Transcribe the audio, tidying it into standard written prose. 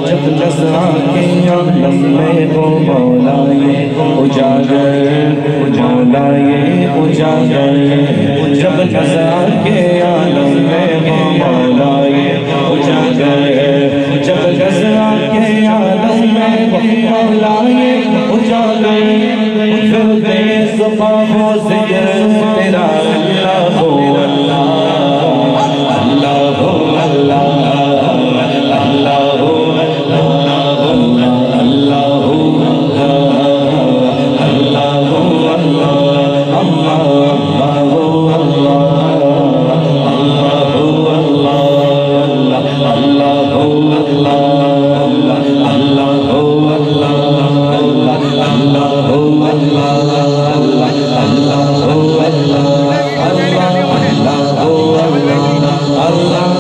جب جزا کے عالم میں وہ مولا یہ اجاگر مولا یہ اجاگر جب جزا کے عالم میں وہ مولا یہ اجاگر جب جزا کے عالم میں وہ مولا یہ اجاگر پھر بے زبان ہو ذکر تیرا اللہ ہو اللہ اللہ ہو اللہ Allah